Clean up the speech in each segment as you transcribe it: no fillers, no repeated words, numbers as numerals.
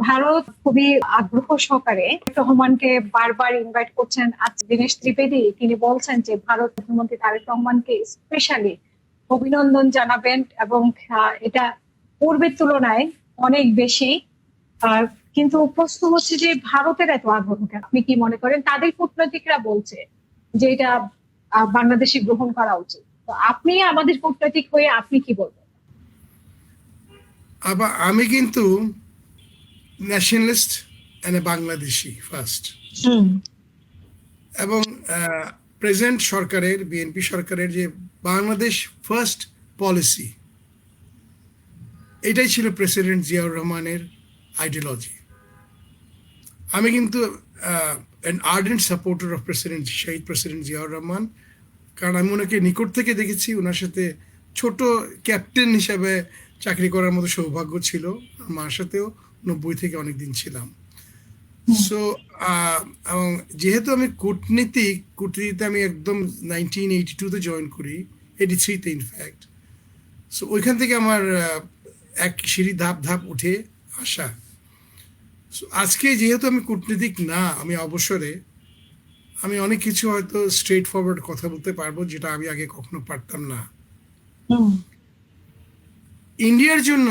ভারত খুবই আগ্রহ সহকারে রহমানকে বারবার ইনভাইট করছেন। আজ দীনেশ ত্রিবেদী তিনি বলছেন যে ভারত প্রধানমন্ত্রী তারেক রহমানকে স্পেশালি অভিনন্দন জানাবেন এবং এটা পূর্বের তুলনায় অনেক বেশি। আর কিন্তু প্রশ্ন হচ্ছে যে ভারতের এত আগ্রহ কেন? আপনি কি মনে করেন? তাদের কূটনৈতিকরা বলছে যে এটা বাংলাদেশে গ্রহণ করা উচিত। তো আপনি আমাদের কূটনৈতিক হয়ে আপনি কি বলবেন? আবার আমি কিন্তু ন্যাশনালিস্ট এন্ড বাংলাদেশি ফার্স্ট, হুম। এবং প্রেজেন্ট সরকারের বিএনপি সরকারের যে বাংলাদেশ ফার্স্ট পলিসি, এটাই ছিল প্রেসিডেন্ট জিয়াউর রহমানের আইডিওলজি। আমি কিন্তু an ardent supporter of শহীদ প্রেসিডেন্ট জিয়াউর রহমান, কারণ আমি ওনাকে নিকট থেকে দেখেছি। ওনার সাথে ছোট ক্যাপ্টেন হিসাবে চাকরি করার মতো সৌভাগ্য ছিল। মার সাথেও 90 থেকে অনেকদিন ছিলাম। সো এবং যেহেতু আমি কূটনীতিতে আমি একদম 1982-তে জয়েন করি, 83-তে ইনফ্যাক্ট। সো ওইখান থেকে আমার এক সিঁড়ি ধাপ ধাপ উঠে আসা। আজকে যেহেতু আমি কূটনীতিক না, আমি অবসরে, আমি অনেক কিছু হয়তো স্ট্রেট ফরওয়ার্ড কথা বলতে পারবো, যেটা আমি আগে কখনো পারতাম না। ইন্ডিয়ার জন্য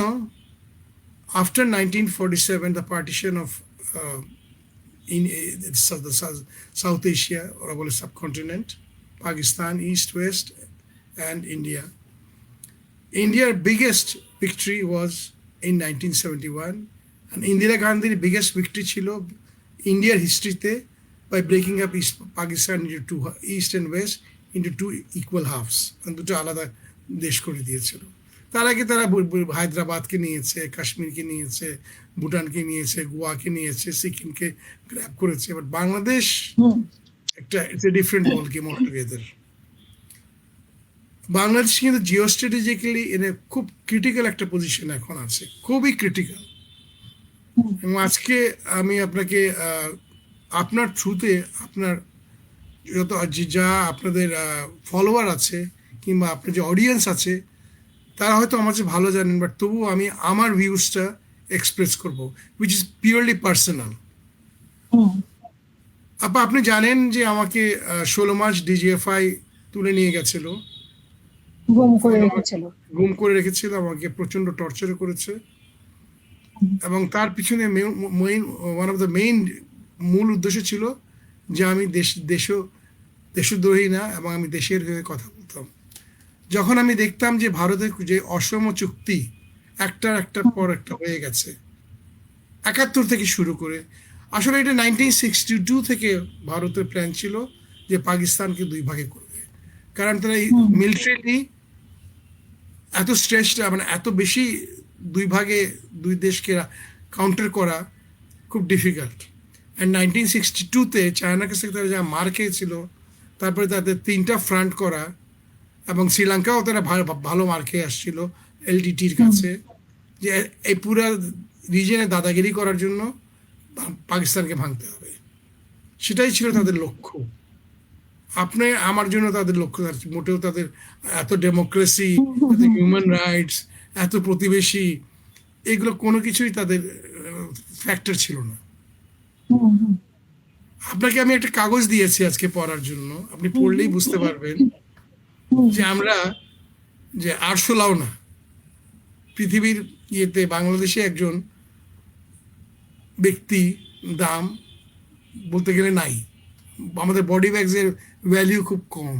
after 1947, the partition of south Asia, ওরা বলে subcontinent, Pakistan, east West and India, India's biggest victory was in 1971, and Indira Gandhi's biggest victory ছিল ইন্ডিয়ার হিস্ট্রিতে by breaking up Pakistan into two, east and west, into two equal halves, দুটো আলাদা দেশ করে দিয়েছিল। তার আগে তারা হায়দ্রাবাদকে নিয়েছে, কাশ্মীরকে নিয়েছে, ভুটানকে নিয়েছে, গোয়াকে নিয়েছে, সিকিমকে গ্র্যাব করেছে। বাট বাংলাদেশ একটা it's a different ball game all together. Bangladesh কিন্তু জিও স্ট্র্যাটেজিক্যালি এনে খুব ক্রিটিক্যাল একটা পজিশন এখন আছে, খুবই ক্রিটিক্যাল। এবং আজকে আমি আপনাকে আপনার থ্রুতে আপনার যত যা আপনাদের ফলোয়ার আছে কিংবা আপনার যে অডিয়েন্স আছে, তারা হয়তো আমার চেয়ে ভালো জানেন, বাট তবুও আমি আমার ভিউজটা এক্সপ্রেস করবো, উইচ ইজ পিওরলি পার্সোনাল। আপনি জানেন যে আমাকে 16 মার্চ ডিজিএফআই তুলে নিয়ে গেছিল, গুম করে রেখেছিল, আমাকে প্রচন্ড টর্চার করেছে। এবং তার পিছনে ওয়ান অফ দ্য মূল উদ্দেশ্য ছিল যে আমি দেশদ্রোহী না, এবং আমি দেশের হয়ে কথা বলতাম। যখন আমি দেখতাম যে ভারতের যে অসম চুক্তি একটার পর একটা হয়ে গেছে, 71 থেকে শুরু করে, আসলে এটা 1962 থেকে ভারতের প্ল্যান ছিল যে পাকিস্তানকে দুই ভাগে করবে, কারণ তারা মিলিটারিলি এত স্ট্রেসড, মানে এত বেশি দুই ভাগে দুই দেশকে কাউন্টার করা খুব ডিফিকাল্ট। অ্যান্ড 1962-তে চায়নার কাছ থেকে তারা যা মার খেয়েছিল, তারপরে তাদের 3টা ফ্রন্ট করা, এবং শ্রীলঙ্কাও তারা ভালো মার খেয়ে আসছিল এলটিটির কাছে, যে এই পুরো রিজনে দাদাগিরি করার জন্য পাকিস্তানকে ভাঙতে হবে। সেটাই ছিল তাদের লক্ষ্য। আপনি আমার জন্য তাদের লক্ষ্য মোটেও তাদের এত ডেমোক্রেসি, এত হিউম্যান রাইটস, এত প্রতিবেশী, এগুলো কোনো কিছুই তাদের ফ্যাক্টর ছিল না। আপনাকে আমি একটা কাগজ দিয়েছি আজকে পড়ার জন্য, আপনি পড়লেই বুঝতে পারবেন যে আমরা যে আরশোলাও না, পৃথিবীর ইয়েতে বাংলাদেশে একজন ব্যক্তি দাম বলতে গেলে নাই। আমাদের বডি ব্যাগসের ভ্যালিউ খুব কম।